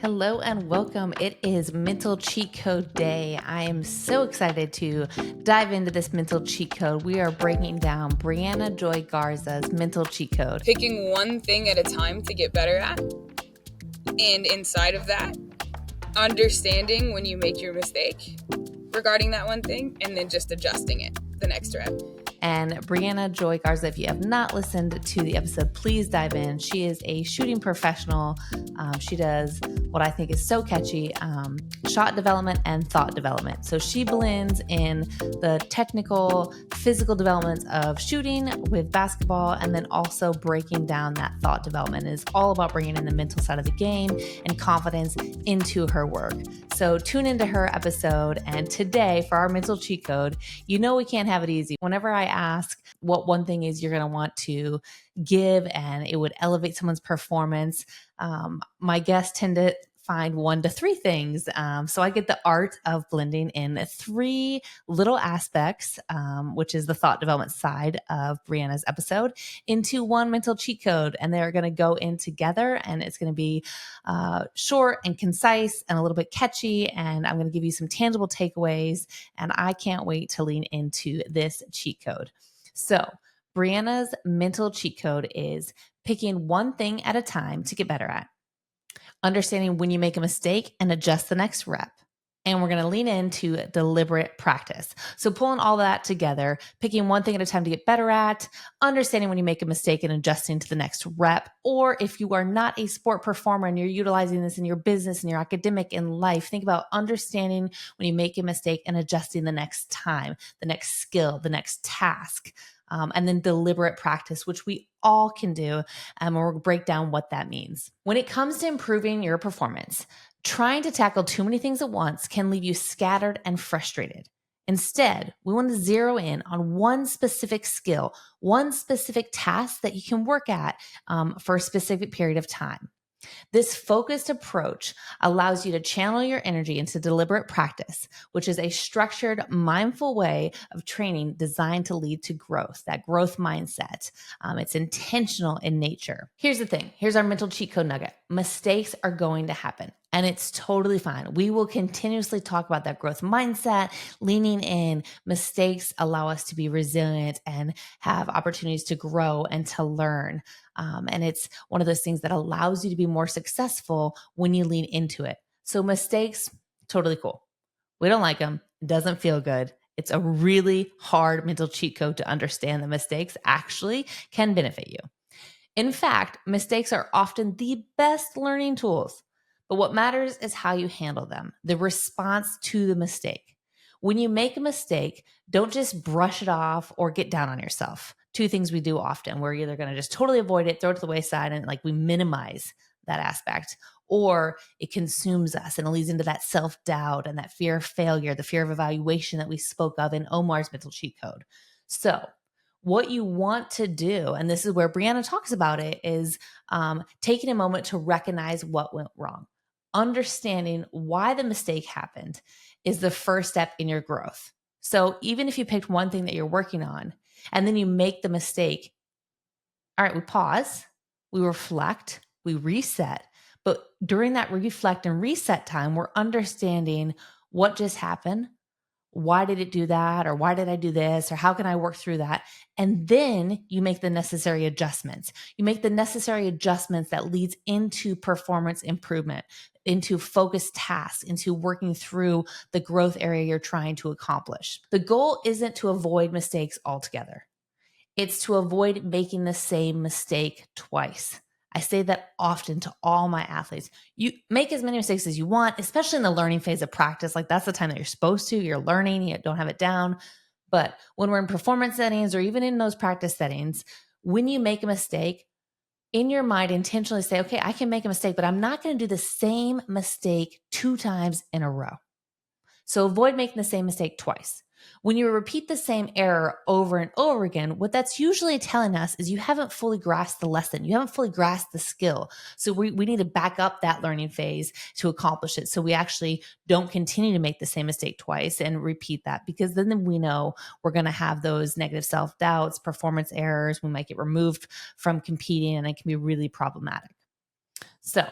Hello and welcome. It is Mental Cheat Code Day. I am so excited to dive into this mental cheat code. We are breaking down BriAnna Joy Garza's mental cheat code. Picking one thing at a time to get better at. And inside of that, understanding when you make your mistake regarding that one thing and then just adjusting it the next rep. And BriAnna Joy Garza, if you have not listened to the episode, please dive in. She is a shooting professional. She does what I think is so catchy, shot development and thought development. So she blends in the technical, physical developments of shooting with basketball and then also breaking down that thought development. It's all about bringing in the mental side of the game and confidence into her work. So tune into her episode. And today for our mental cheat code, you know we can't have it easy. Whenever I ask what one thing is you're going to want to give and it would elevate someone's performance, my guests tend to find 1 to 3 things. So I get the art of blending in 3 little aspects, which is the thought development side of BriAnna's episode, into one mental cheat code. And they're going to go in together and it's going to be short and concise and a little bit catchy. And I'm going to give you some tangible takeaways. And I can't wait to lean into this cheat code. So BriAnna's mental cheat code is picking one thing at a time to get better at, understanding when you make a mistake and adjust the next rep. And we're going to lean into deliberate practice. So pulling all that together, picking one thing at a time to get better at, understanding when you make a mistake and adjusting to the next rep. Or if you are not a sport performer and you're utilizing this in your business and your academic and life, think about understanding when you make a mistake and adjusting the next time, the next skill, the next task. And then deliberate practice, which we all can do. And we'll break down what that means. When it comes to improving your performance, trying to tackle too many things at once can leave you scattered and frustrated. Instead, we want to zero in on one specific skill, one specific task that you can work at for a specific period of time. This focused approach allows you to channel your energy into deliberate practice, which is a structured, mindful way of training designed to lead to growth, that growth mindset. It's intentional in nature. Here's the thing. Here's our mental cheat code nugget. Mistakes are going to happen. And it's totally fine. We will continuously talk about that growth mindset, leaning in. Mistakes allow us to be resilient and have opportunities to grow and to learn. And it's one of those things that allows you to be more successful when you lean into it. So mistakes, totally cool. We don't like them. It doesn't feel good. It's a really hard mental cheat code to understand that mistakes actually can benefit you. In fact, mistakes are often the best learning tools. But what matters is how you handle them, the response to the mistake. When you make a mistake, don't just brush it off or get down on yourself. 2 things we do often. We're either going to just totally avoid it, throw it to the wayside, and we minimize that aspect, or it consumes us and it leads into that self-doubt and that fear of failure, the fear of evaluation that we spoke of in Omar's mental cheat code. So what you want to do, and this is where BriAnna talks about it, is taking a moment to recognize what went wrong. Understanding why the mistake happened is the first step in your growth. So even if you picked one thing that you're working on and then you make the mistake, all right, we pause, we reflect, we reset. But during that reflect and reset time, we're understanding what just happened. Why did it do that? Or why did I do this? Or how can I work through that? And then you make the necessary adjustments. You make the necessary adjustments that leads into performance improvement, into focused tasks, into working through the growth area you're trying to accomplish. The goal isn't to avoid mistakes altogether. It's to avoid making the same mistake twice. I say that often to all my athletes. You make as many mistakes as you want, especially in the learning phase of practice. That's the time that you're supposed to. You're learning, you don't have it down. But when we're in performance settings or even in those practice settings, when you make a mistake, in your mind, intentionally say, okay, I can make a mistake, but I'm not going to do the same mistake 2 times in a row. So avoid making the same mistake twice. When you repeat the same error over and over again, what that's usually telling us is you haven't fully grasped the lesson. You haven't fully grasped the skill. So we need to back up that learning phase to accomplish it. So we actually don't continue to make the same mistake twice and repeat that, because then we know we're going to have those negative self-doubts, performance errors. We might get removed from competing and it can be really problematic. So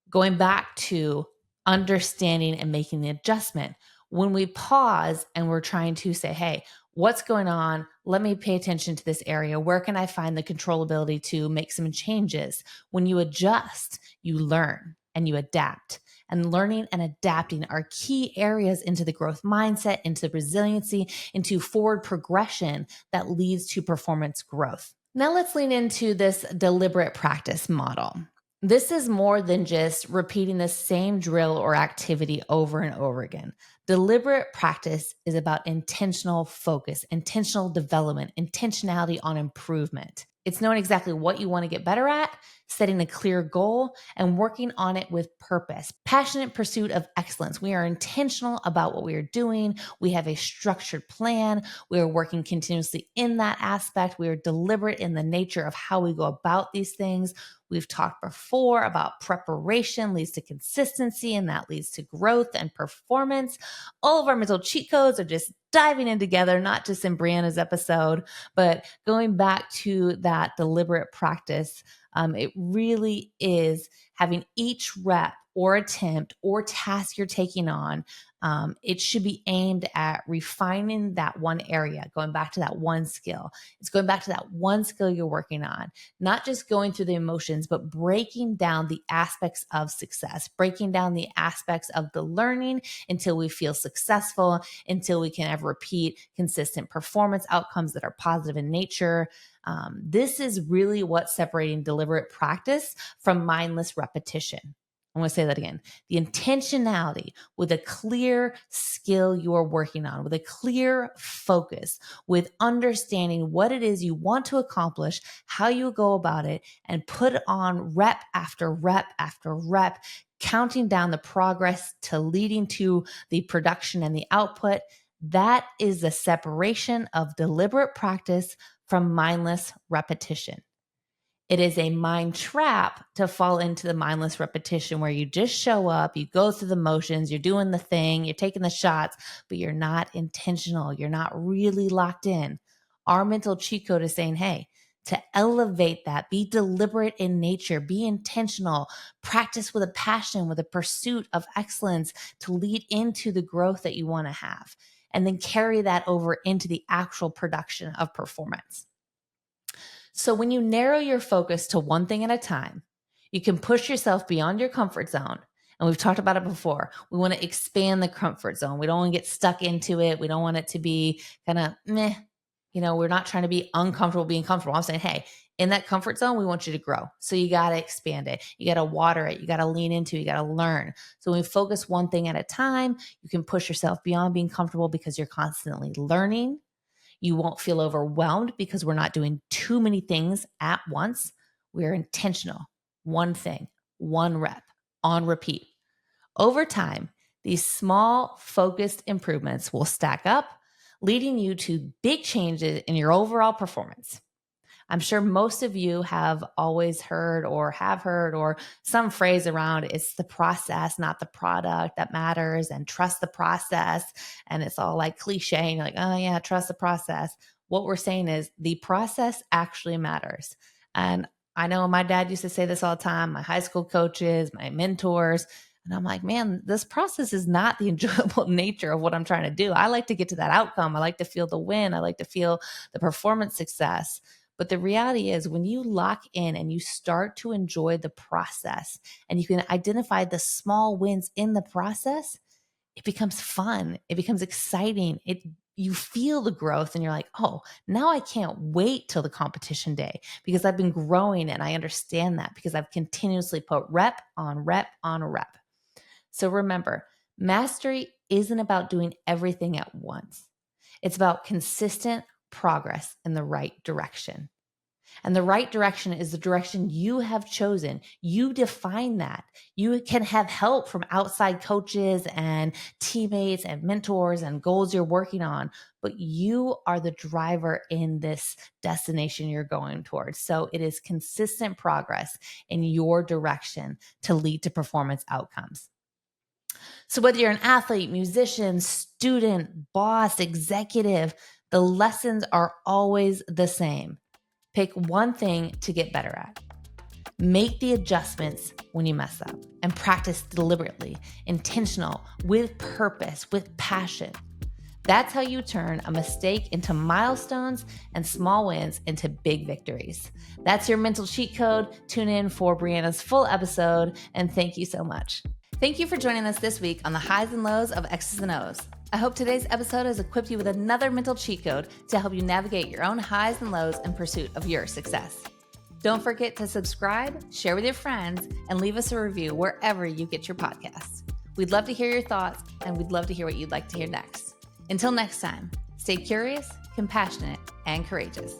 Going back to understanding and making the adjustment. When we pause and we're trying to say, hey, what's going on? Let me pay attention to this area. Where can I find the controllability to make some changes? When you adjust, you learn and you adapt. And learning and adapting are key areas into the growth mindset, into resiliency, into forward progression that leads to performance growth. Now let's lean into this deliberate practice model. This is more than just repeating the same drill or activity over and over again. Deliberate practice is about intentional focus, intentional development, intentionality on improvement. It's knowing exactly what you want to get better at, setting a clear goal, and working on it with purpose. Passionate pursuit of excellence. We are intentional about what we are doing. We have a structured plan. We are working continuously in that aspect. We are deliberate in the nature of how we go about these things. We've talked before about preparation leads to consistency, and that leads to growth and performance. All of our mental cheat codes are just diving in together, not just in BriAnna's episode, but going back to that deliberate practice. It really is having each rep or attempt or task you're taking on. It should be aimed at refining that one area, going back to that one skill. It's going back to that one skill you're working on, not just going through the emotions, but breaking down the aspects of success, breaking down the aspects of the learning until we feel successful, until we can have repeat consistent performance outcomes that are positive in nature. This is really what's separating deliberate practice from mindless repetition. I'm going to say that again. The intentionality with a clear skill you're working on, with a clear focus, with understanding what it is you want to accomplish, how you go about it, and put on rep after rep after rep, counting down the progress to leading to the production and the output. That is the separation of deliberate practice from mindless repetition. It is a mind trap to fall into the mindless repetition where you just show up, you go through the motions, you're doing the thing, you're taking the shots, but you're not intentional. You're not really locked in. Our mental cheat code is saying, hey, to elevate that, be deliberate in nature, be intentional, practice with a passion, with a pursuit of excellence to lead into the growth that you want to have, and then carry that over into the actual production of performance. So when you narrow your focus to one thing at a time, you can push yourself beyond your comfort zone. And we've talked about it before. We want to expand the comfort zone. We don't want to get stuck into it. We don't want it to be kind of meh. We're not trying to be uncomfortable being comfortable. I'm saying, hey, in that comfort zone, we want you to grow. So you got to expand it. You got to water it. You got to lean into it. You got to learn. So when we focus one thing at a time, you can push yourself beyond being comfortable because you're constantly learning. You won't feel overwhelmed because we're not doing too many things at once. We're intentional. One thing, one rep, on repeat. Over time, these small, focused improvements will stack up, leading you to big changes in your overall performance. I'm sure most of you have always heard or have heard or some phrase around it's the process, not the product that matters, and trust the process. And it's all like cliche. And you're like, oh yeah, trust the process. What we're saying is the process actually matters. And I know my dad used to say this all the time, my high school coaches, my mentors. And I'm like, man, this process is not the enjoyable nature of what I'm trying to do. I like to get to that outcome. I like to feel the win. I like to feel the performance success. But the reality is when you lock in and you start to enjoy the process and you can identify the small wins in the process, it becomes fun. It becomes exciting. You feel the growth and you're like, oh, now I can't wait till the competition day because I've been growing and I understand that because I've continuously put rep on rep on rep. So remember, mastery isn't about doing everything at once. It's about consistent progress in the right direction. And the right direction is the direction you have chosen. You define that. You can have help from outside coaches and teammates and mentors and goals you're working on, but you are the driver in this destination you're going towards. So it is consistent progress in your direction to lead to performance outcomes. So whether you're an athlete, musician, student, boss, executive, the lessons are always the same. Pick one thing to get better at. Make the adjustments when you mess up and practice deliberately, intentional, with purpose, with passion. That's how you turn a mistake into milestones and small wins into big victories. That's your mental cheat code. Tune in for BriAnna's full episode, and thank you so much. Thank you for joining us this week on the highs and lows of X's and O's. I hope today's episode has equipped you with another mental cheat code to help you navigate your own highs and lows in pursuit of your success. Don't forget to subscribe, share with your friends, and leave us a review wherever you get your podcasts. We'd love to hear your thoughts, and we'd love to hear what you'd like to hear next. Until next time, stay curious, compassionate, and courageous.